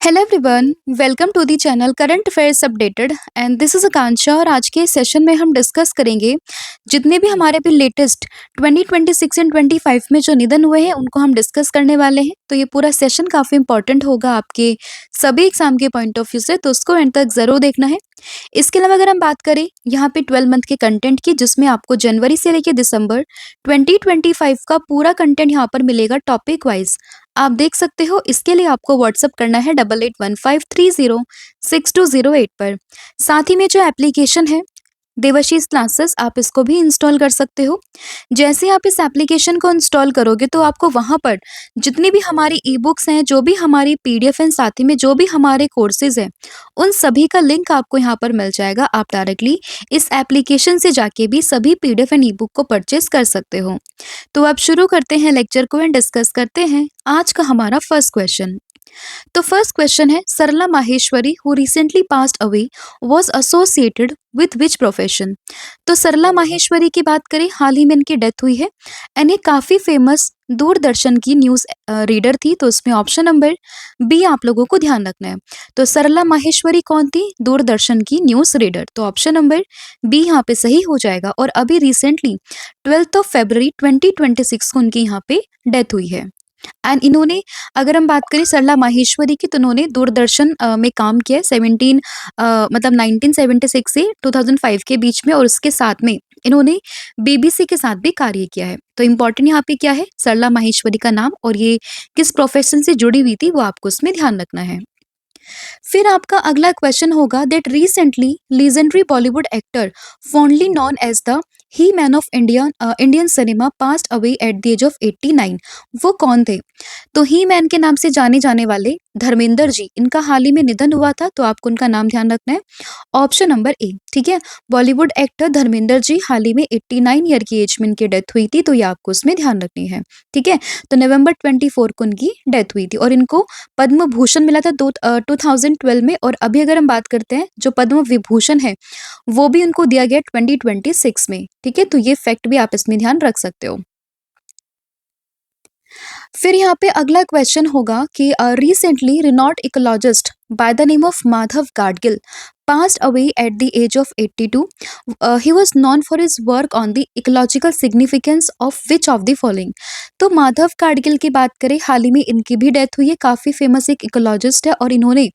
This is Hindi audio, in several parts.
Hello everyone, welcome to the channel current affairs updated and this is Akanksha. और आज के सेशन में हम डिस्कस करेंगे जितने भी हमारे भी लेटेस्ट 2026 एंड 25 में जो निधन हुए हैं उनको हम डिस्कस करने वाले हैं। तो ये पूरा सेशन काफ़ी इंपॉर्टेंट होगा आपके सभी एग्जाम के पॉइंट ऑफ व्यू से, तो उसको एंड तक ज़रूर देखना है। इसके अलावा अगर हम बात करें यहाँ पे 12 मंथ के कंटेंट की, जिसमें आपको जनवरी से लेकर दिसंबर 2025 का पूरा कंटेंट यहाँ पर मिलेगा टॉपिक वाइज। आप देख सकते हो, इसके लिए आपको व्हाट्सअप करना है 8815306208 पर। साथ ही में जो एप्लीकेशन है देवाशीष क्लासेस, आप इसको भी इंस्टॉल कर सकते हो। जैसे आप इस एप्लीकेशन को इंस्टॉल करोगे तो आपको वहाँ पर जितनी भी हमारी ई बुक्स हैं, जो भी हमारी पीडीएफ हैं, साथ ही में जो भी हमारे कोर्सेज हैं, उन सभी का लिंक आपको यहाँ पर मिल जाएगा। आप डायरेक्टली इस एप्लीकेशन से जाके भी सभी पीडीएफ एंड ई बुक को परचेज कर सकते हो। तो अब शुरू करते हैं लेक्चर को एंड डिस्कस करते हैं आज का हमारा फर्स्ट क्वेश्चन। तो फर्स्ट क्वेश्चन है, Sarla Maheshwari who recently passed away was associated with which profession. तो सरला माहेश्वरी की बात करें, हाल ही में इनकी डेथ हुई है एंड ये काफी फेमस दूरदर्शन की न्यूज रीडर थी। तो इसमें ऑप्शन नंबर बी आप लोगों को ध्यान रखना है। तो सरला माहेश्वरी कौन थी? दूरदर्शन की न्यूज रीडर। तो ऑप्शन नंबर बी यहाँ पे सही हो जाएगा। और अभी रिसेंटली 12 फरवरी 2026 को उनकी यहाँ पे डेथ हुई है। एंड इन्होंने, अगर हम बात करें सरला माहेश्वरी की, तो इन्होंने दूरदर्शन में काम किया है मतलब 1976 से 2005 के बीच में, और उसके साथ में इन्होंने बीबीसी के साथ भी कार्य किया है। तो इम्पोर्टेंट यहाँ पे क्या है? सरला माहेश्वरी का नाम और ये किस प्रोफेशन से जुड़ी हुई थी वो आपको इसमें ध्यान रखना है। फिर आपका अगला क्वेश्चन होगा, that recently legendary Bollywood actor fondly known as the he man of Indian cinema passed away at the age of 89। वो कौन थे? तो ही मैन के नाम से जाने जाने वाले धर्मेंद्र जी, इनका हाल ही में निधन हुआ था। तो आपको उनका नाम ध्यान रखना है, ऑप्शन नंबर ए। ठीक है, बॉलीवुड एक्टर धर्मेंद्र जी, हाल ही में 89 ईयर की एज में इनकी डेथ हुई थी। तो ये आपको उसमें ध्यान रखनी है। ठीक है, तो नवंबर 24 को उनकी डेथ हुई थी और इनको पद्म भूषण मिला था 2012 में। और अभी अगर हम बात करते हैं, जो पद्म विभूषण है वो भी उनको दिया गया 2026 में। ठीक है, तो ये फैक्ट भी आप इसमें ध्यान रख सकते हो। फिर यहाँ पे अगला क्वेश्चन होगा कि recently renowned ecologist by the name of Madhav Gadgil passed away at the age of 82. He was known for his work on the ecological significance of which of the following? तो माधव गाडगिल की बात करें, हाल ही में इनकी भी डेथ हुई है। काफ़ी फेमस एक इकोलॉजिस्ट है और इन्होंने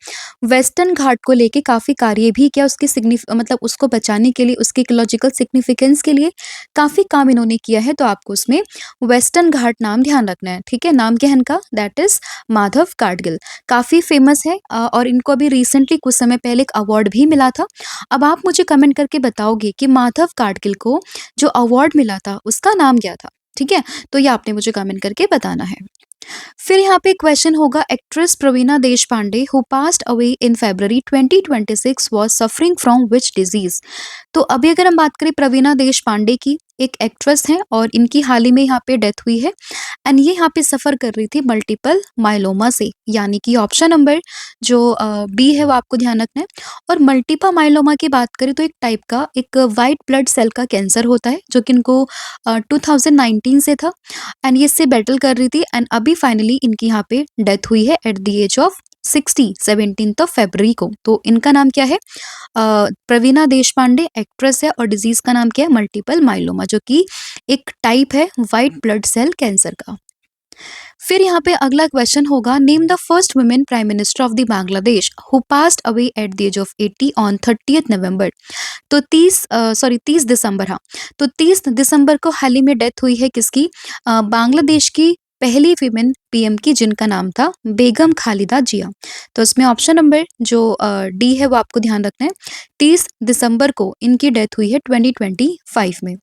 वेस्टर्न घाट को लेके काफ़ी कार्य भी किया, उसकी मतलब उसको बचाने के लिए, उसके इकोलॉजिकल सिग्निफिकेंस के लिए काफ़ी काम इन्होंने किया है। तो आपको उसमें वेस्टर्न घाट नाम ध्यान रखना है। ठीक है, नाम क्या है इनका? That is Madhav Gadgil. काफ़ी फेमस है और इनको अभी रिसेंटली कुछ समय पहले एक अवार्ड भी मिला था। अब आप मुझे कमेंट करके बताओगे कि माधव गाडगिल को जो अवार्ड मिला था उसका नाम क्या था? ठीक है, तो ये आपने मुझे कमेंट करके बताना है। फिर यहाँ पे क्वेश्चन होगा, actress Praveena Deshpande who passed away in February 2026 was suffering from which disease. तो अभी अगर हम बात करें प्रवीणा देशपांडे की, एक एक्ट्रेस हैं और इनकी हाल ही में यहाँ पे डेथ हुई है एंड ये यहाँ पे सफ़र कर रही थी मल्टीपल माइलोमा से, यानी कि ऑप्शन नंबर जो बी है वो आपको ध्यान रखना है। और मल्टीपल माइलोमा की बात करें तो एक टाइप का एक वाइट ब्लड सेल का कैंसर होता है, जो कि इनको 2019 से था एंड ये इससे बैटल कर रही थी एंड अभी फाइनली इनकी यहाँ पे डेथ हुई है एट द एज ऑफ 60, 17 फरवरी को। तो इनका नाम क्या है? प्रवीणा देशपांडे एक्ट्रेस है और डिजीज का नाम क्या है? मल्टीपल माइलोमा, जो कि एक टाइप है वाइट ब्लड सेल कैंसर का। फिर यहाँ पे अगला क्वेश्चन होगा, name the first women prime minister of the Bangladesh who passed away at the age of 80 on 30 November. तो 30 दिसंबर, हाँ, तो 30 दिसंबर को हाल ही में डेथ हुई है किसकी? बांग्लादेश की पहली फीमेल पीएम की, जिनका नाम था बेगम खालिदा जिया। तो इसमें ऑप्शन नंबर जो डी है वो आपको ध्यान रखना है। 30 दिसंबर को इनकी डेथ हुई है 2025 में।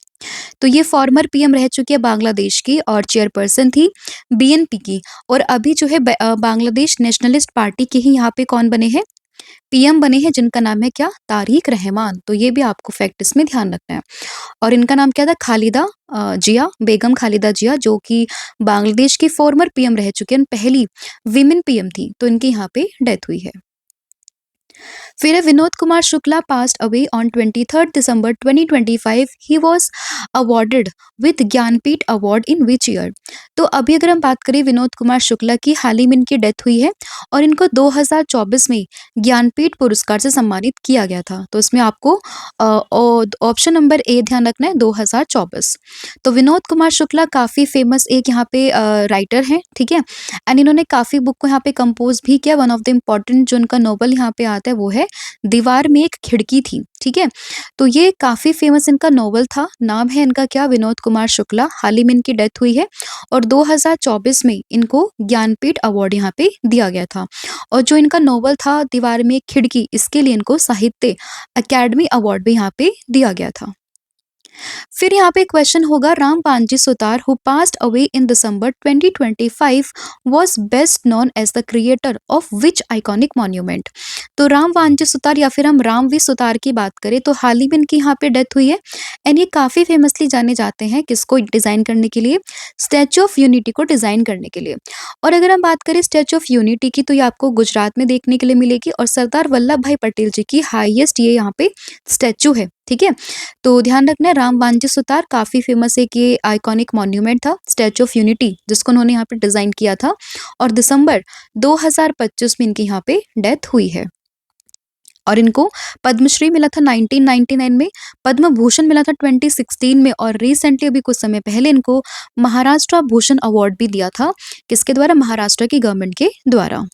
तो ये फॉर्मर पीएम रह चुकी है बांग्लादेश की और चेयरपर्सन थी बीएनपी की। और अभी जो है बांग्लादेश नेशनलिस्ट पार्टी के ही यहाँ पे कौन बने हैं? पीएम बने हैं, जिनका नाम है क्या? तारिक रहमान। तो ये भी आपको फैक्ट इसमें ध्यान रखना है। और इनका नाम क्या था? खालिदा जिया, बेगम खालिदा जिया, जो कि बांग्लादेश की फॉर्मर पीएम रह चुके हैं, पहली विमेन पीएम थी। तो इनकी यहाँ पे डेथ हुई है। फिर है Vinod Kumar Shukla passed away on 23 December 2025। He was awarded with Jnanpith award in which year? तो अभी अगर हम बात करें विनोद कुमार शुक्ला की, हाल ही में इनकी डेथ हुई है और इनको 2024 में ज्ञानपीठ पुरस्कार से सम्मानित किया गया था। तो इसमें आपको ऑप्शन नंबर ए ध्यान रखना है, 2024। तो विनोद कुमार शुक्ला काफ़ी फेमस एक यहाँ पे राइटर हैं, ठीक है? एंड इन्होंने काफ़ी बुक को यहाँ पे कंपोज भी किया। वन ऑफ द इम्पोर्टेंट जो इनका नॉवल यहाँ पे आता है वो है दीवार में एक खिड़की थी, ठीक है? तो ये काफ़ी फेमस इनका नॉवल था। नाम है इनका क्या? विनोद कुमार शुक्ला। हाल ही में इनकी डेथ हुई है और 2024 में इनको ज्ञानपीठ अवार्ड यहाँ पे दिया गया था। और जो इनका नॉवल था दीवार में एक खिड़की, इसके लिए इनको साहित्य अकेडमी अवार्ड भी यहाँ पे दिया गया था। फिर यहाँ पे क्वेश्चन होगा, Ram Vanji Sutar who passed away in December 2025 was best known as the creator of which iconic monument? तो राम पांजी सुतार या फिर हम रामवी सुतार की बात करें तो हाल ही में इनकी यहाँ पे डेथ हुई है। एंड ये काफ़ी फेमसली जाने जाते हैं किसको डिज़ाइन करने के लिए? स्टैचू ऑफ यूनिटी को डिज़ाइन करने के लिए। और अगर हम बात करें स्टैचू ऑफ यूनिटी की तो ये आपको गुजरात में देखने के लिए मिलेगी और सरदार वल्लभ भाई पटेल जी की हाईएस्ट ये यहाँ पे स्टैचू है, ठीक है? तो ध्यान रखना है, राम वांजी सुतार काफ़ी फेमस एक ये आइकॉनिक मॉन्यूमेंट था, स्टैचू ऑफ यूनिटी, जिसको उन्होंने यहाँ पे डिज़ाइन किया था और दिसंबर 2025 में इनकी यहाँ पे डेथ हुई है। और इनको पद्मश्री मिला था 1999 में, पद्म भूषण मिला था 2016 में और रिसेंटली अभी कुछ समय पहले इनको महाराष्ट्र भूषण अवार्ड भी दिया था। किसके द्वारा? महाराष्ट्र की गवर्नमेंट के द्वारा।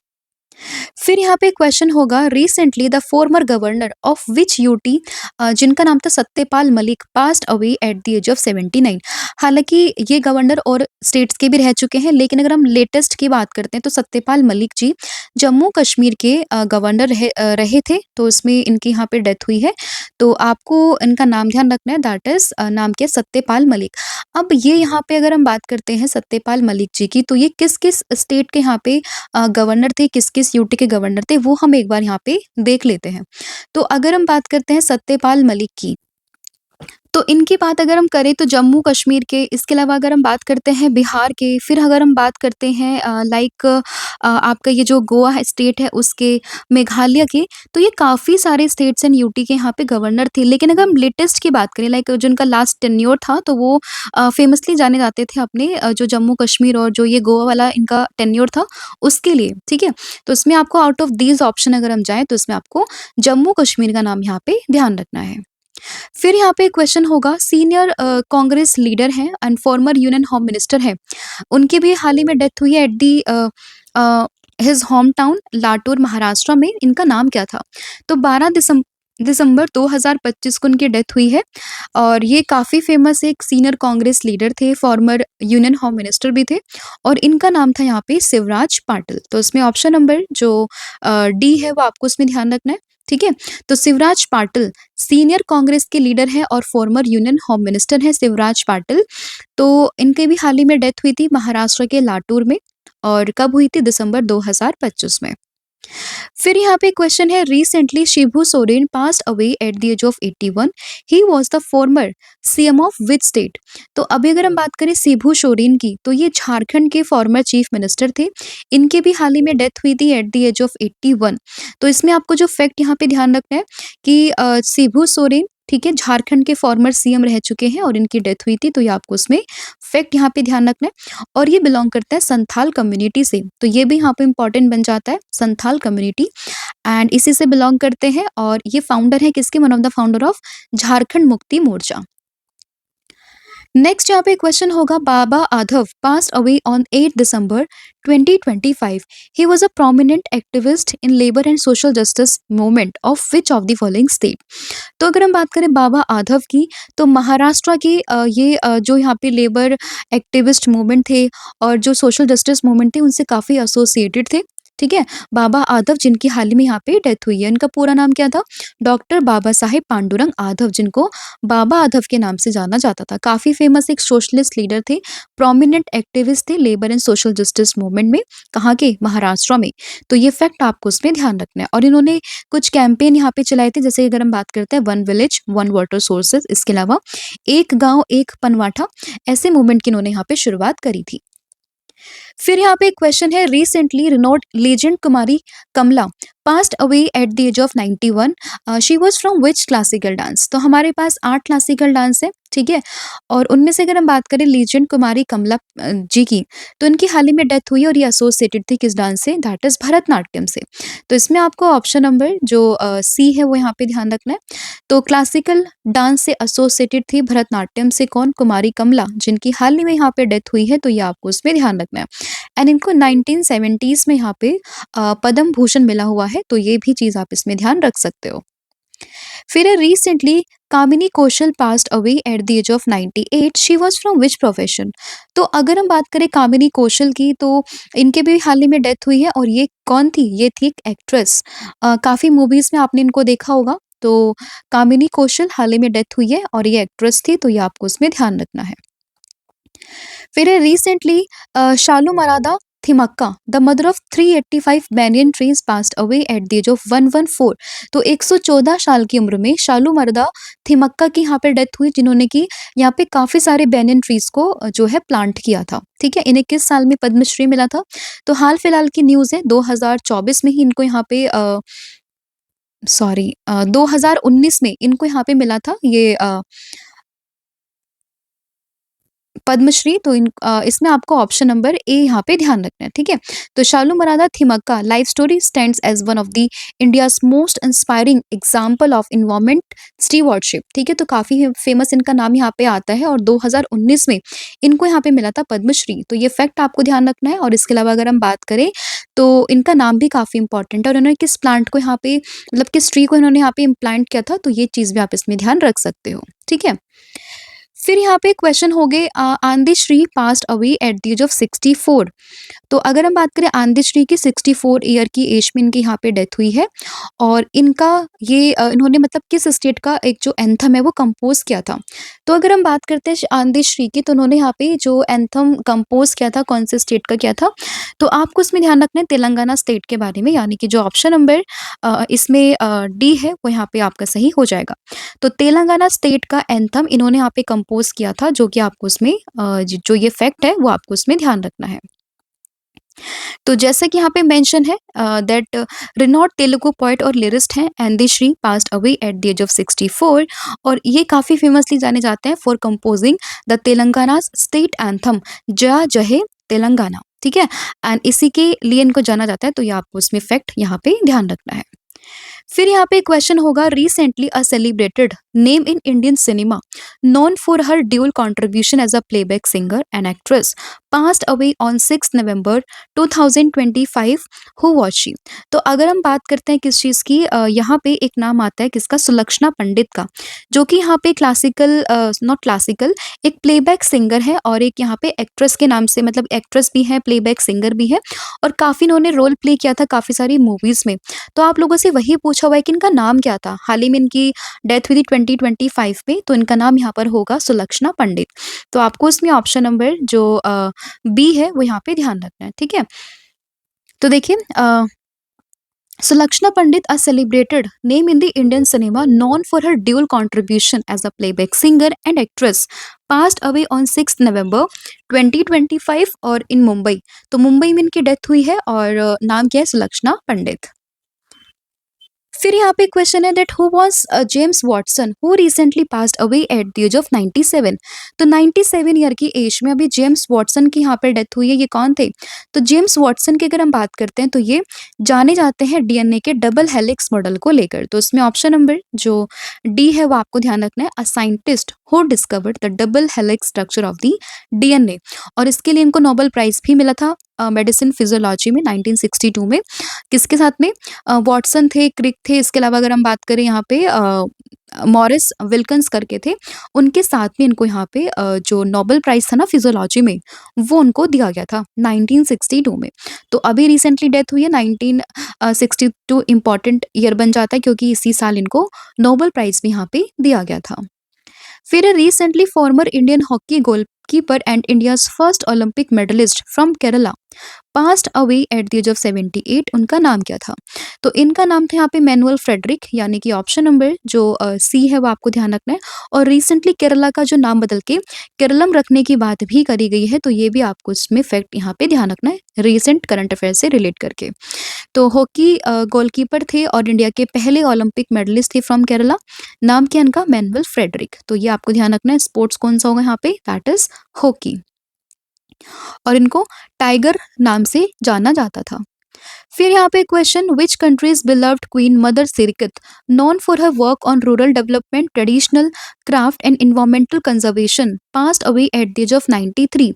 फिर यहाँ पे क्वेश्चन होगा, recently the former governor of which UT, जिनका नाम था Satyapal Malik, passed away at the age of 79। हालांकि ये गवर्नर और स्टेट्स के भी रह चुके हैं, लेकिन अगर हम लेटेस्ट की बात करते हैं तो सत्यपाल मलिक जी जम्मू कश्मीर के गवर्नर रहे थे। तो इसमें इनकी यहाँ पे डेथ हुई है। तो आपको इनका नाम ध्यान रखना है, दैट इज नाम क्या? सत्यपाल मलिक। अब ये यहाँ पे अगर हम बात करते हैं सत्यपाल मलिक जी की, तो ये किस किस स्टेट के यहाँ पे गवर्नर थे, किस-किस यूटी के गवर्नर थे, वो हम एक बार यहाँ पे देख लेते हैं। तो अगर हम बात करते हैं सत्यपाल मलिक की, तो इनकी बात अगर हम करें तो जम्मू कश्मीर के, इसके अलावा अगर हम बात करते हैं बिहार के, फिर अगर हम बात करते हैं लाइक आपका ये जो गोवा है स्टेट है उसके, मेघालय के, तो ये काफ़ी सारे स्टेट्स एंड यूटी के यहाँ पे गवर्नर थे। लेकिन अगर हम लेटेस्ट की बात करें, लाइक जो इनका लास्ट टेन्योर था, तो वो फेमसली जाने जाते थे अपने जो जम्मू कश्मीर और जो ये गोवा वाला इनका टेन्योर था उसके लिए, ठीक है? तो इसमें आपको आउट ऑफ दीज ऑप्शन अगर हम जाएँ तो इसमें आपको जम्मू कश्मीर का नाम यहाँ पे ध्यान रखना है। फिर यहाँ पे क्वेश्चन होगा, सीनियर कांग्रेस लीडर हैं and former union home minister हैं, उनकी भी हाल ही में डेथ हुई है at the his home town Latur Maharashtra में। इनका नाम क्या था? तो 12 दिसंबर 2025 को उनकी डेथ हुई है और ये काफ़ी फेमस एक सीनियर कांग्रेस लीडर थे, फॉर्मर यूनियन होम मिनिस्टर भी थे और इनका नाम था यहाँ पे शिवराज पाटिल। तो इसमें ऑप्शन नंबर जो डी है वो आपको इसमें ध्यान रखना है, ठीक है? तो शिवराज पाटिल सीनियर कांग्रेस के लीडर हैं और फॉर्मर यूनियन होम मिनिस्टर हैं शिवराज पाटिल। तो इनके भी हाल ही में डेथ हुई थी महाराष्ट्र के लातूर में और कब हुई थी? दिसंबर 2025 में। फिर यहाँ पे क्वेश्चन है, recently Shibu Soren passed away at the age of 81। He was the former CM of which state? तो अभी अगर हम बात करें शिबू सोरेन की, तो ये झारखंड के फॉर्मर चीफ मिनिस्टर थे। इनके भी हाल ही में डेथ हुई थी एट द एज ऑफ 81। तो इसमें आपको जो फैक्ट यहाँ पे ध्यान रखना है कि शिबू सोरेन, ठीक है, झारखंड के फॉर्मर सीएम रह चुके हैं और इनकी डेथ हुई थी। तो ये आपको उसमें फैक्ट यहाँ पे ध्यान रखना है और ये बिलोंग करता है संथाल कम्युनिटी से। तो ये भी यहाँ पे इंपॉर्टेंट बन जाता है, संथाल कम्युनिटी, एंड इसी से बिलोंग करते हैं और ये फाउंडर है किसके? One of the founder of Jharkhand Mukti Morcha. Next यहाँ पे क्वेश्चन होगा, Baba Adhav passed away on 8 December 2025। He was a prominent activist in labour and social justice movement of which of the following state? तो अगर हम बात करें बाबा आधव की, तो महाराष्ट्र की जो यहाँ पे लेबर एक्टिविस्ट मूवमेंट थे और जो सोशल जस्टिस मूवमेंट थे उनसे काफ़ी एसोसिएटेड थे, ठीक है? बाबा आधव जिनकी हाल ही में यहाँ पे डेथ हुई है, इनका पूरा नाम क्या था? डॉक्टर बाबा साहेब पांडुरंग आधव, जिनको बाबा आधव के नाम से जाना जाता था। काफ़ी फेमस एक सोशलिस्ट लीडर थे, प्रोमिनेंट एक्टिविस्ट थे labour and social justice movement में, कहाँ के? महाराष्ट्र में। तो ये फैक्ट आपको उसमें ध्यान रखना है और इन्होंने कुछ कैंपेन यहाँ पे चलाए थे, जैसे अगर हम बात करते हैं one village one water sources, इसके अलावा एक गांव एक पनवाठा, ऐसे मूवमेंट की इन्होंने यहाँ पे शुरुआत करी थी। फिर यहाँ पे एक क्वेश्चन है, recently renowned legend Kumari Kamala passed away at the age of 91, she was from which classical dance. तो हमारे पास 8 क्लासिकल डांस है, ठीक है? और उनमें से अगर हम बात करें लेजेंड कुमारी कमला जी की, तो इनकी हाल ही में डेथ हुई और ये एसोसिएटेड थी किस डांस से? दैट इज़ भरतनाट्यम से। तो इसमें आपको ऑप्शन नंबर जो सी है वो यहाँ पे ध्यान रखना है। तो क्लासिकल डांस से एसोसिएटेड थी भरतनाट्यम से कौन? कुमारी कमला, जिनकी हाल ही में यहाँ पे डेथ हुई है, तो ये आपको उसमें ध्यान रखना है। एंड इनको 1970s में यहाँ पे पद्म भूषण मिला हुआ है, तो ये भी चीज़ आप इसमें ध्यान रख सकते हो। फिर recently Kamini Kaushal passed away at the age of 98, she was from which profession. तो अगर हम बात करें कामिनी कौशल की, तो इनके भी हाल ही में डेथ हुई है और ये कौन थी? ये थी एक एक्ट्रेस। काफ़ी मूवीज़ में आपने इनको देखा होगा। तो कामिनी कौशल हाल ही में डेथ हुई है और ये एक्ट्रेस थी, तो ये आपको उसमें ध्यान रखना है। फिर recently Saalumarada Thimmakka the mother of 385 banyan trees passed away at the age of 114। तो 114 साल की उम्र में शालू मरदा थिमक्का की यहाँ पे डेथ हुई, जिन्होंने की यहाँ पे काफ़ी सारे बैनियन ट्रीज को जो है प्लांट किया था, ठीक है? इन्हें किस साल में पद्मश्री मिला था? तो हाल फिलहाल की न्यूज़ है, 2024 में ही इनको यहाँ पे 2019 में इनको यहाँ पे मिला था ये पद्मश्री। तो इसमें आपको ऑप्शन नंबर ए यहाँ पे ध्यान रखना है, ठीक है? तो Saalumarada Thimmakka life story stands as one of the India's most inspiring example of environment stewardship, ठीक है? तो काफ़ी फेमस इनका नाम यहाँ पे आता है और 2019 में इनको यहाँ पे मिला था पद्मश्री। तो ये फैक्ट आपको ध्यान रखना है। और इसके अलावा अगर हम बात करें, तो इनका नाम भी काफ़ी इंपॉर्टेंट है और इन्होंने किस प्लांट को यहाँ पे, मतलब किस ट्री को इन्होंने यहाँ पे इम्प्लांट किया था, तो ये चीज़ भी आप इसमें ध्यान रख सकते हो, ठीक है? फिर यहाँ पे क्वेश्चन हो गए, Ande Sri passed away at the age of 64। तो अगर हम बात करें आंधी श्री की, 64 ईयर की एज में इनकी यहाँ पे डेथ हुई है और इनका ये इन्होंने मतलब किस स्टेट का एक जो एंथम है वो कंपोज किया था। तो अगर हम बात करते हैं आंधी श्री की, तो उन्होंने यहाँ पे जो एंथम कंपोज किया था, कौन से स्टेट का किया था? तो आपको इसमें ध्यान रखना है तेलंगाना स्टेट के बारे में, यानी कि जो ऑप्शन नंबर इसमें डी है वो यहाँ पे आपका सही हो जाएगा। तो तेलंगाना स्टेट का एंथम इन्होंने यहाँ पे कंपोज किया था, जो कि आपको उसमें जो ये फैक्ट है वो आपको उसमें ध्यान रखना है। तो जैसा कि यहाँ पे मेंशन है दैट रिनोड तेलुगु पोएट और लिरिस्ट हैं Ande Sri passed away at the age of 64। और ये काफ़ी फेमसली जाने जाते हैं for composing the Telangana state anthem Jaya Jahe Telangana, ठीक है? एंड इसी के लिए इनको जाना जाता है, तो ये आपको इसमें फैक्ट यहाँ पे ध्यान रखना है। फिर यहाँ पे क्वेश्चन होगा, recently a celebrated name in Indian cinema known for her dual contribution as a playback singer and actress passed away on 6 November 2025, who was she. तो अगर हम बात करते हैं किस चीज़ की, यहाँ पे एक नाम आता है किसका? सुलक्षणा पंडित का, जो कि यहाँ पे क्लासिकल नॉट क्लासिकल एक प्लेबैक सिंगर है और एक यहाँ पे एक्ट्रेस के नाम से, मतलब एक्ट्रेस भी है, प्लेबैक सिंगर भी है और काफ़ी इन्होंने रोल प्ले किया था काफ़ी सारी मूवीज़ में। तो आप लोगों से वही पूछा हुआ है कि इनका नाम क्या था? हाल ही में इनकी डेथ हुई थी 2025 में, तो इनका नाम यहाँ पर होगा सुलक्षणा पंडित। तो आपको इसमें ऑप्शन नंबर जो बी है वो यहाँ पे ध्यान रखना है, ठीक है? तो देखिए Sulakshana Pandit, a celebrated name in the Indian cinema, known for her dual contribution as a playback singer and actress, passed away on 6 November 2025 और इन मुंबई। तो मुंबई में इनकी डेथ हुई है और नाम क्या है? सुलक्षणा पंडित। फिर यहाँ पे क्वेश्चन है that who was James Watson who recently passed away at the age of 97। तो 97 ईयर की एज में अभी जेम्स वॉटसन की यहाँ पे डेथ हुई है। ये कौन थे? तो जेम्स वॉटसन की अगर हम बात करते हैं, तो ये जाने जाते हैं डीएनए के डबल हेलिक्स मॉडल को लेकर। तो इसमें ऑप्शन नंबर जो डी है वो आपको ध्यान रखना है, a scientist who discovered the double helix structure of the DNA. और इसके लिए इनको नोबेल प्राइज भी मिला था मेडिसिन फिजियोलॉजी में 1962 में। किसके साथ में? वॉटसन थे, क्रिक थे, इसके अलावा अगर हम बात करें यहाँ पे मॉरिस विल्किंस करके थे, उनके साथ में इनको यहाँ पे जो नोबेल प्राइज़ था ना फिजियोलॉजी में, वो उनको दिया गया था 1962 में। तो अभी रिसेंटली डेथ हुई है, 1962 इम्पॉर्टेंट ईयर बन जाता है क्योंकि इसी साल इनको नोबेल प्राइज़ भी यहाँ पे दिया गया था। फिर recently former Indian hockey goalkeeper and India's first Olympic medalist from Kerala passed away at the age of 78, उनका नाम क्या था? तो इनका नाम था यहाँ पे मैनुअल फ्रेडरिक, यानी कि ऑप्शन नंबर जो सी है वो आपको ध्यान रखना है। और रिसेंटली केरला का जो नाम बदल के केरलम रखने की बात भी करी गई है, तो ये भी आपको इसमें फैक्ट यहाँ पे ध्यान रखना है, रिसेंट करंट अफेयर से रिलेट करके। तो हॉकी गोलकीपर थे और इंडिया के पहले ओलंपिक मेडलिस्ट थे फ्रॉम केरला। नाम क्या इनका? मैनुअल फ्रेडरिक। तो ये आपको ध्यान रखना है। स्पोर्ट्स कौन सा होगा यहाँ पे? That is hockey. और इनको टाइगर नाम से जाना जाता था। फिर यहाँ पे question, which countries beloved queen mother Sirikit known for her work on rural development, traditional craft and environmental conservation passed away at the age of 93।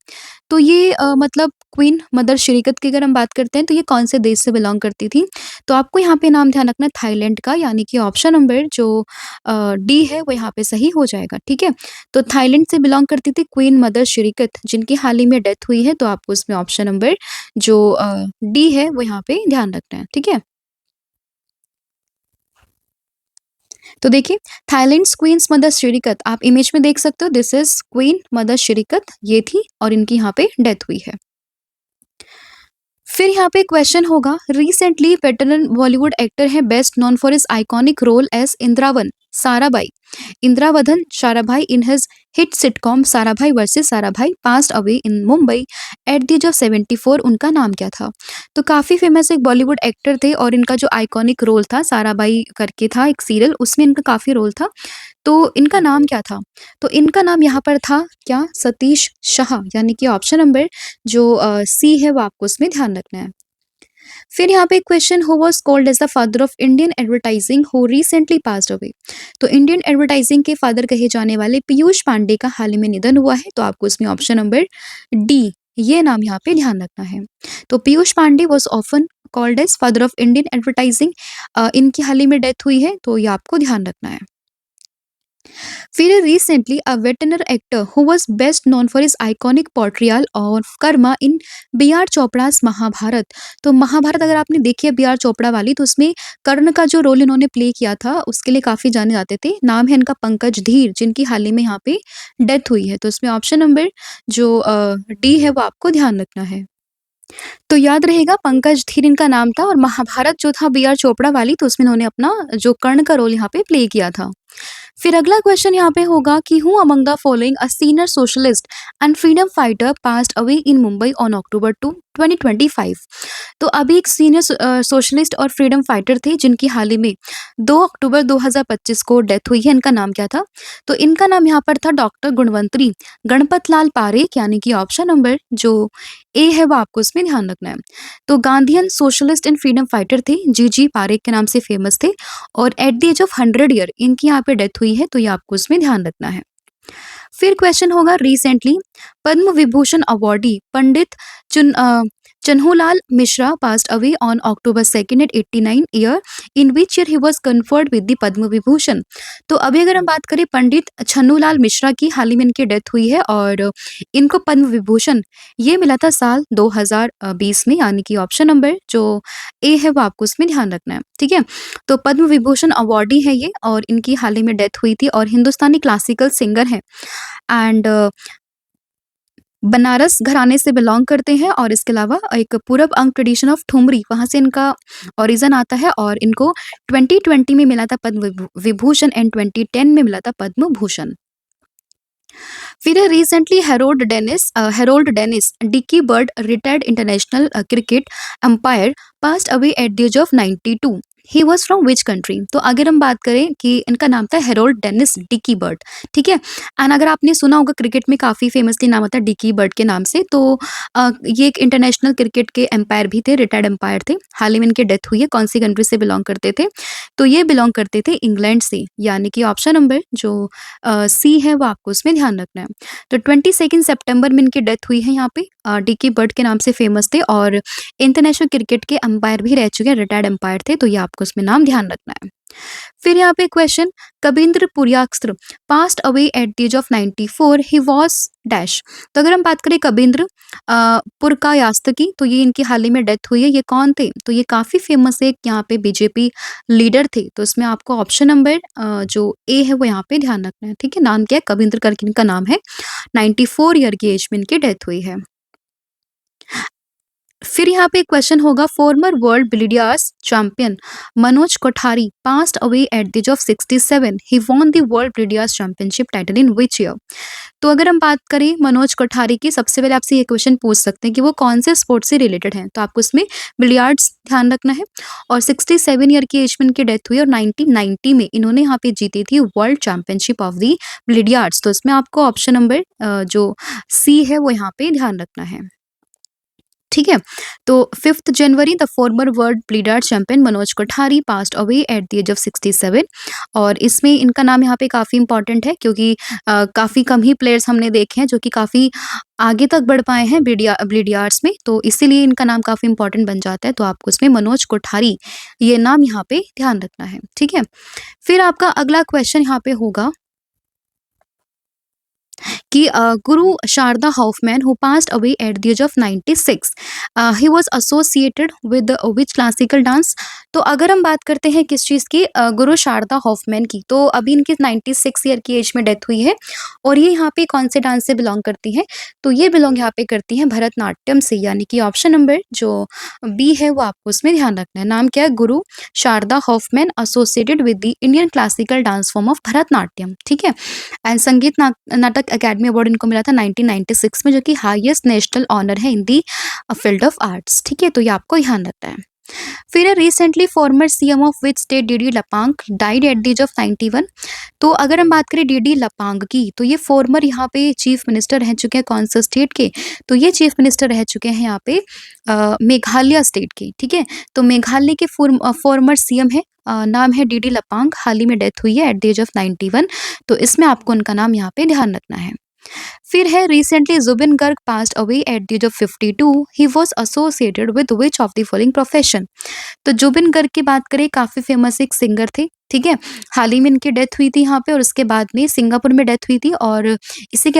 तो ये मतलब क्वीन मदर शरीकत की अगर हम बात करते हैं तो ये कौन से देश से बिलोंग करती थी? तो आपको यहाँ पे नाम ध्यान रखना है थाईलैंड का, यानी कि ऑप्शन नंबर जो डी है वो यहाँ पे सही हो जाएगा। ठीक है, तो थाईलैंड से बिलोंग करती थी क्वीन मदर शरीकत, जिनकी हाल ही में डेथ हुई है। तो आपको इसमें ऑप्शन नंबर जो डी है वो यहाँ पे ध्यान रखना है। ठीक है, तो देखिए थाईलैंड क्वींस मदर शरीकत आप इमेज में देख सकते हो, दिस इज क्वीन मदर शरीकत, ये थी और इनकी यहाँ पे डेथ हुई है। फिर यहाँ पे क्वेश्चन होगा, रिसेंटली वेटरन बॉलीवुड एक्टर है best known for his iconic role as Indravadan Sarabhai Indravadan Sarabhai in his hit sitcom Sarabhai versus Sarabhai passed away in Mumbai at the age of 74, उनका नाम क्या था? तो काफ़ी फेमस एक बॉलीवुड एक्टर थे और इनका जो आइकॉनिक रोल था साराभाई करके था एक सीरियल, उसमें इनका काफ़ी रोल था। तो इनका नाम क्या था? तो इनका नाम यहाँ पर था क्या? सतीश शाह, यानी कि ऑप्शन नंबर जो सी है वो आपको उसमें ध्यान रखना है। फिर यहाँ पे question, who was called as the father of Indian advertising who recently passed away? तो इंडियन एडवर्टाइजिंग के फादर कहे जाने वाले पीयूष पांडे का हाल ही में निधन हुआ है। तो आपको इसमें ऑप्शन नंबर डी ये नाम यहाँ पे ध्यान रखना है। तो Piyush Pande was often called as father of Indian advertising, इनकी हाल ही में डेथ हुई है, तो ये आपको ध्यान रखना है। फिर recently a veteran actor who was best known for his iconic portrayal of Karna in B R Chopra's Mahabharat. तो महाभारत अगर आपने देखी है बी आर चोपड़ा वाली, तो उसमें कर्ण का जो रोल इन्होंने प्ले किया था उसके लिए काफ़ी जाने जाते थे। नाम है इनका पंकज धीर, जिनकी हाल ही में यहाँ पे डेथ हुई है। तो इसमें ऑप्शन नंबर जो डी है वो आपको ध्यान रखना है। तो याद रहेगा पंकज धीर इनका नाम था और महाभारत जो था बी आर चोपड़ा वाली, तो उसमें इन्होंने अपना जो कर्ण का रोल यहाँ पे प्ले किया था। फिर अगला क्वेश्चन यहाँ पे होगा कि who among the following a senior socialist and freedom fighter passed away in Mumbai on October 2 2025। तो अभी एक सीनियर सोशलिस्ट और फ्रीडम फाइटर थे जिनकी हाल ही में 2 अक्टूबर 2025 को डेथ हुई है। इनका नाम क्या था? तो इनका नाम यहाँ पर था डॉक्टर गुणवंतरी गणपत लाल पारेख, यानी कि ऑप्शन नंबर जो ए है वो आपको इसमें ध्यान रखना है। तो Gandhian socialist and freedom fighter थे, जी जी पारेख के नाम से फेमस थे और at the age of 100 year इनकी यहाँ पे डेथ हुई है, तो ये आपको इसमें ध्यान रखना है। फिर क्वेश्चन होगा, recently Padma Vibhushan awardee Pandit Channulal Mishra passed away on October 2nd at 89 year, in which year he was conferred with the Padma Vibhushan. तो अभी अगर हम बात करें पंडित छन्नूलाल मिश्रा की, हाल ही में इनकी डेथ हुई है और इनको पद्म विभूषण ये मिला था साल 2020 में, यानी कि ऑप्शन नंबर जो ए है वो आपको इसमें ध्यान रखना है। ठीक है, तो पद्म विभूषण अवॉर्डी है ये और इनकी हाल ही में डेथ हुई थी और हिंदुस्तानी क्लासिकल सिंगर है एंड बनारस घराने से बिलोंग करते हैं और इसके अलावा एक पूरब अंग ट्रेडिशन ऑफ ठुमरी, वहाँ से इनका ओरिजिन आता है और इनको 2020 में मिला था पद्म विभूषण एंड 2010 में मिला था पद्म भूषण। फिर recently Harold Dennis Dickie Bird retired international cricket umpire passed away at the age of 92। He was from which country? तो अगर हम बात करें कि इनका नाम था हेरोल्ड डेनिस डिकी बर्ड। ठीक है, एंड अगर आपने सुना होगा क्रिकेट में काफ़ी फेमसली नाम आता है डिकी बर्ड के नाम से, तो ये एक इंटरनेशनल क्रिकेट के एम्पायर भी थे, रिटायर्ड एम्पायर थे। हाल ही में इनकी डेथ हुई है। कौन सी कंट्री से बिलोंग करते थे? तो ये बिलोंग करते थे इंग्लैंड से, यानी कि ऑप्शन नंबर जो सी है वो आपको उसमें ध्यान रखना है। तो 22 सितंबर में इनकी डेथ हुई है यहाँ पे डिकी बर्ड के नाम से फेमस थे और इंटरनेशनल क्रिकेट के अंपायर भी रह चुके हैं, रिटायर्ड अंपायर थे, तो ये आपको इसमें नाम ध्यान रखना है। फिर यहाँ पे question, Kabindra Purkayastha passed away at the age of 94, he was dash. तो अगर हम बात करें कबींद्र पुरकायास्त्र की, तो ये इनकी हाल ही में डेथ हुई है। ये कौन थे? तो ये काफ़ी फेमस है, यहाँ पे बीजेपी लीडर थे। तो इसमें आपको ऑप्शन नंबर जो ए है वो यहाँ पे ध्यान रखना है, ठीक है। नाम क्या है? कबींद्र करके इनका नाम है। 94 ईयर की एज में इनकी डेथ हुई है। फिर यहाँ पे क्वेश्चन होगा, former world billiards champion Manoj Kothari passed away at the age of 67, he won the world billiards championship title in which year. तो अगर हम बात करें मनोज कोठारी की, सबसे पहले आपसे ये क्वेश्चन पूछ सकते हैं कि वो कौन से स्पोर्ट से रिलेटेड हैं, तो आपको इसमें बिलियर्ड्स ध्यान रखना है। और 67 ईयर की एज में इनकी डेथ हुई और 1990 में इन्होंने यहाँ पे जीती थी world championship of the billiards. तो इसमें आपको ऑप्शन नंबर जो सी है वो यहाँ पे ध्यान रखना है, ठीक है। तो 5 जनवरी the former world billiards champion Manoj Kothari passed away at the age of 67। और इसमें इनका नाम यहाँ पे काफ़ी इंपॉर्टेंट है, क्योंकि काफ़ी कम ही प्लेयर्स हमने देखे हैं जो कि काफ़ी आगे तक बढ़ पाए हैं बिलियर्ड्स में, तो इसीलिए इनका नाम काफ़ी इंपॉर्टेंट बन जाता है। तो आपको इसमें मनोज कोठारी ये नाम यहाँ पे ध्यान रखना है, ठीक है। फिर आपका अगला क्वेश्चन यहाँ पे होगा कि Guru Sharda Hoffman who passed away at the age of 96, he was associated with which classical dance. तो अगर हम बात करते हैं किस चीज़ की, गुरु शारदा हॉफमैन की, तो अभी इनकी 96 ईयर की एज में डेथ हुई है। और ये यहाँ पे कौन से डांस से बिलोंग करती हैं? तो ये बिलोंग यहाँ पे करती हैं भरतनाट्यम से, यानी कि ऑप्शन नंबर जो बी है वो आपको उसमें ध्यान रखना है। नाम क्या है? Guru Sharda Hoffman associated with the Indian classical dance form of Bharatanatyam, ठीक है। एंड संगीत नाटक अकेडमी अवार्ड इनको मिला था 1996 में, जो कि हाईएस्ट नेशनल ऑनर है in the field of arts, ठीक है। तो ये आपको ध्यान रखना है। फिर recently former CM of which state D D Lapang died at the age of 91। तो अगर हम बात करें डीडी लपांग की, तो ये फॉर्मर यहाँ पे चीफ मिनिस्टर रह चुके हैं कौन से स्टेट के? तो ये चीफ मिनिस्टर रह चुके हैं यहाँ पे मेघालय स्टेट के, ठीक है। तो मेघालय के फॉर्मर सीएम है, नाम है डीडी लपांग, हाल ही में डेथ हुई है एट द एज ऑफ 91। तो इसमें आपको उनका नाम यहाँ पे ध्यान रखना है। फिर है recently Zubeen Garg passed away at the age of 52, he was associated with which of the following profession. तो जुबिन गर्ग की बात करें, काफ़ी फेमस एक सिंगर थे, ठीक है। हाल ही में इनकी डेथ हुई थी यहाँ पे, और उसके बाद में सिंगापुर में डेथ हुई थी। और इसी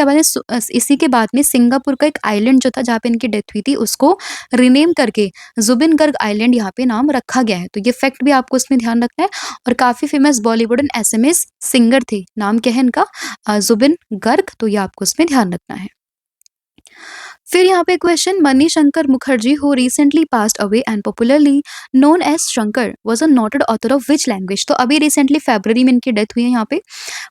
के बाद में सिंगापुर का एक आइलैंड जो था जहाँ पे इनकी डेथ हुई थी, उसको रिनेम करके जुबिन गर्ग आइलैंड यहाँ पे नाम रखा गया है। तो ये फैक्ट भी आपको उसमें ध्यान रखना है। और काफ़ी famous Bollywood and SMS singer थे, नाम क्या है इनका? जुबिन गर्ग। तो ये आपको उसमें ध्यान रखना है। फिर यहाँ पे question, Manishankar Mukherjee who recently passed away and popularly known as Shankar was a noted author of which language. तो अभी रिसेंटली फरवरी में इनकी डेथ हुई है यहाँ पे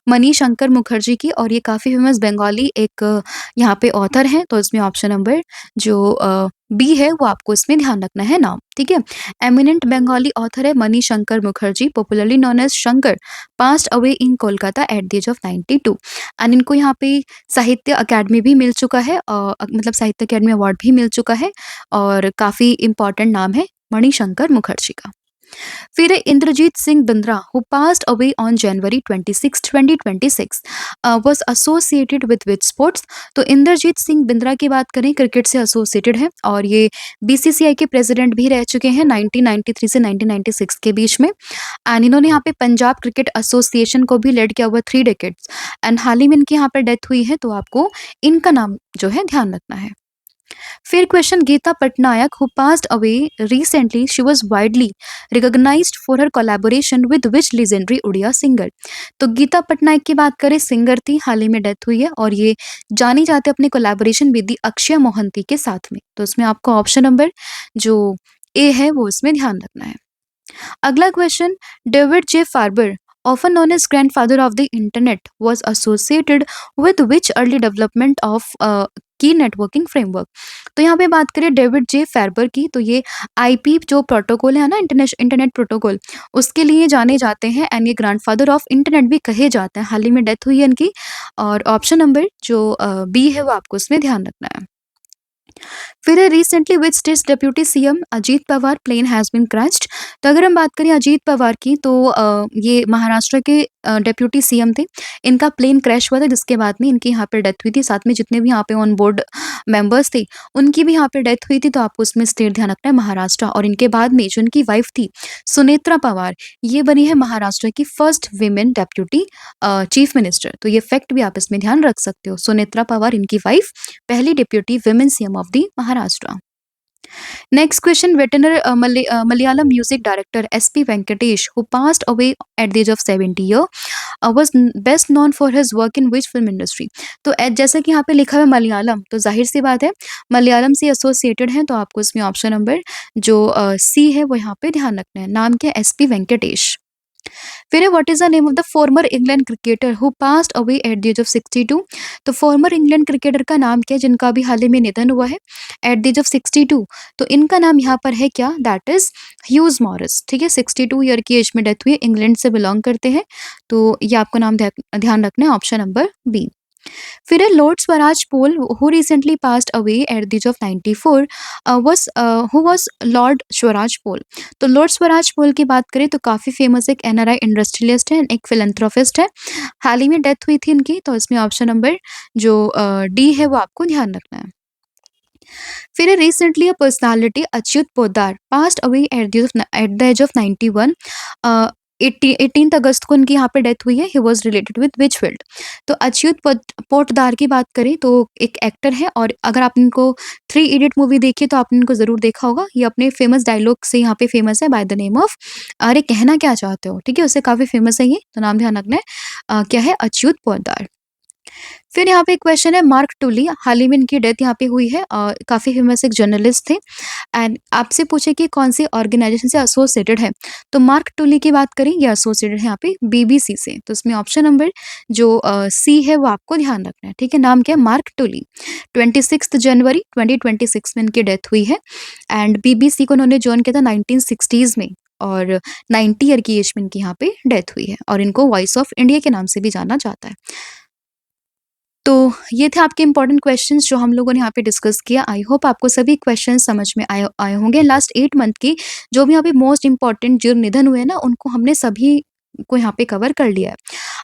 मणिशंकर मुखर्जी की, और ये काफ़ी फेमस बंगाली एक यहाँ पे ऑथर हैं। तो इसमें ऑप्शन नंबर जो बी है वो आपको इसमें ध्यान रखना है नाम, ठीक है। एमिनेंट बंगाली ऑथर है Manishankar Mukherjee, popularly known as Shankar, passed away in Kolkata at the age of 92। And इनको यहाँ पे साहित्य अकेडमी भी मिल चुका है, मतलब साहित्य अकेडमी अवार्ड भी मिल चुका है, और काफ़ी इम्पॉर्टेंट नाम है मणिशंकर मुखर्जी का। फिर है Inderjit Singh Bindra who passed away on January 26, 2026, was associated with which sports. तो इंद्रजीत सिंह बिंद्रा की बात करें, क्रिकेट से एसोसिएटेड है, और ये बीसीसीआई के प्रेसिडेंट भी रह चुके हैं 1993 से 1996 के बीच में। एंड इन्होंने यहाँ पे पंजाब क्रिकेट एसोसिएशन को भी लीड किया हुआ 3 डेकेड्स। एंड हाल ही में इनकी यहाँ पर डेथ हुई है, तो आपको इनका नाम जो है ध्यान रखना है। फिर question, Geeta Patnaik who passed away recently, she was widely recognised for her collaboration with which legendary Odia singer. तो गीता पटनायक की बात करें, सिंगर थी, हाल ही में डेथ हुई है, और ये जानी जाते अपने collaboration with the Akshay Mohanty के साथ में। तो इसमें आपको ऑप्शन नंबर जो ए है वो इसमें ध्यान रखना है। अगला question, David J Farber often known as grandfather of the internet was associated with which early development of की नेटवर्किंग फ्रेमवर्क। तो यहाँ पे बात करें डेविड जे फार्बर की, तो ये आईपी जो प्रोटोकॉल है ना, इंटरनेट प्रोटोकॉल, उसके लिए जाने जाते हैं, एंड ये ग्रैंडफादर ऑफ इंटरनेट भी कहे जाते हैं। हाल ही में डेथ हुई है इनकी, और ऑप्शन नंबर जो बी है वो आपको उसमें ध्यान रखना है। फिर recently which state's deputy CM Ajit Pawar plane has been crashed. तो अगर हम बात करें अजीत पवार की तो ये महाराष्ट्र के डेप्यूटी सीएम थे। इनका प्लेन क्रैश हुआ था जिसके बाद में इनकी यहाँ पे डेथ हुई थी। साथ में जितने भी यहाँ पे ऑन बोर्ड मेंबर्स थे, उनकी भी यहाँ पे डेथ हुई थी। तो आपको उसमें स्टेट ध्यान रखना है महाराष्ट्र। और इनके बाद में जो इनकी वाइफ थी सुनेत्रा पवार, ये बनी है महाराष्ट्र की first women deputy chief minister. तो ये फैक्ट भी आप इसमें ध्यान रख सकते हो। सुनेत्रा पवार इनकी वाइफ, पहली deputy women CM of the Maharashtra. Next question, veteran Malayalam music director S.P. Venkatesh, who passed away at the age of 70 years, was best known for his work in which film industry? तो जैसा कि यहाँ पे लिखा है मलयालम, तो जाहिर सी बात है मलयालम से एसोसिएटेड है। तो आपको इसमें ऑप्शन नंबर जो सी है वो यहाँ पे ध्यान रखना है। नाम क्या है? एस.पी. वेंकटेश। फिर है what is the name of the former England cricketer who passed away at the age of 62? तो फॉर्मर इंग्लैंड क्रिकेटर का नाम क्या है जिनका अभी हाल ही में निधन हुआ है एट द एज ऑफ 62? तो इनका नाम यहाँ पर है क्या? That is huge Morris. ठीक है, 62 ईयर की एज में डेथ हुई है, इंग्लैंड से बिलोंग करते हैं। तो ये आपको नाम ध्यान रखना है, ऑप्शन नंबर बी। फिर है Lord Swraj Paul who recently passed away at the age of 94 was who was Lord Swraj Paul? तो लॉर्ड स्वराज पोल की बात करें तो काफ़ी फेमस एक एनआरआई इंडस्ट्रियलिस्ट है, एक फिलैंथ्रोपिस्ट है। हाल ही में डेथ हुई थी इनकी। तो इसमें ऑप्शन नंबर जो डी है वो आपको ध्यान रखना है। फिर recently a personality Achyut Poddar passed away at the age of 91। 18 अगस्त को इनकी यहाँ पे डेथ हुई है। He was related with which field? तो अच्युत पोद्दार की बात करें तो एक एक्टर है। और अगर आप इनको 3 इडियट मूवी देखी तो आपने इनको ज़रूर देखा होगा। ये अपने फेमस डायलॉग से यहाँ पे फेमस है, बाय द नेम ऑफ अरे कहना क्या चाहते हो। ठीक है, उससे काफ़ी फेमस है ये। तो नाम ध्यान रखना है क्या है? अच्युत पोद्दार। फिर यहाँ पे एक क्वेश्चन है मार्क टुली, हाल ही में इनकी डेथ यहाँ पे हुई है। काफ़ी फेमस एक जर्नलिस्ट थे। एंड आपसे पूछे कि कौन सी ऑर्गेनाइजेशन से एसोसिएटेड है। तो मार्क टुली की बात करें, ये एसोसिएटेड है यहाँ पे बीबीसी से। तो इसमें ऑप्शन नंबर जो सी है वो आपको ध्यान रखना है। ठीक है, नाम क्या है? मार्क टुली। 26 जनवरी 2026 में इनकी डेथ हुई है। एंड बीबीसी को उन्होंने ज्वाइन किया था 1960s में। और 90 ईयर की एज में इनकी यहाँ पे डेथ हुई है। और इनको वॉइस ऑफ इंडिया के नाम से भी जाना जाता है। तो ये थे आपके इम्पोर्टेंट क्वेश्चंस जो हम लोगों ने यहाँ पे डिस्कस किया। आई होप आपको सभी क्वेश्चंस समझ में आए होंगे। लास्ट 8 मंथ की जो भी यहाँ पे मोस्ट इम्पोर्टेंट जो निधन हुए हैं ना, उनको हमने सभी को यहाँ पे कवर कर लिया है।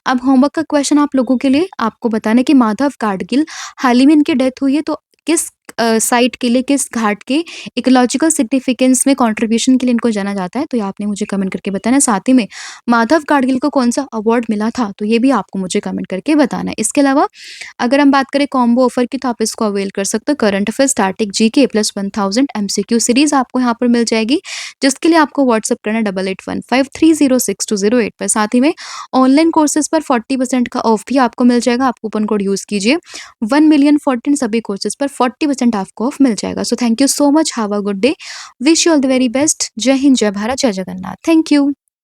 अब होमवर्क का क्वेश्चन आप लोगों के लिए, आपको बताना है कि माधव गाडगिल, हाल ही में इनकी डेथ हुई है। तो किस साइट के लिए, किस घाट के इकोलॉजिकल सिग्निफिकेंस में कंट्रीब्यूशन के लिए इनको जाना जाता है? तो ये आपने मुझे कमेंट करके बताना है। साथ ही में माधव गाडगिल को कौन सा अवार्ड मिला था? तो ये भी आपको मुझे कमेंट करके बताना है। इसके अलावा अगर हम बात करें कॉम्बो ऑफर की, तो आप इसको अवेल कर सकते हो। Current affair, static GK plus 1000 MCQ series आपको यहाँ पर मिल जाएगी, जिसके लिए आपको व्हाट्सअप करना 8815306208 पर। साथ ही में ऑनलाइन कोर्सेज पर 40% का ऑफ भी आपको मिल जाएगा। आप कूपन कोड यूज कीजिए 1,000,014 सभी कोर्सेज पर 40% आपको ऑफ मिल जाएगा। So thank you so much, have a good day, wish you all the very best. जय हिंद, जय भारत, जय जगन्नाथ। Thank you.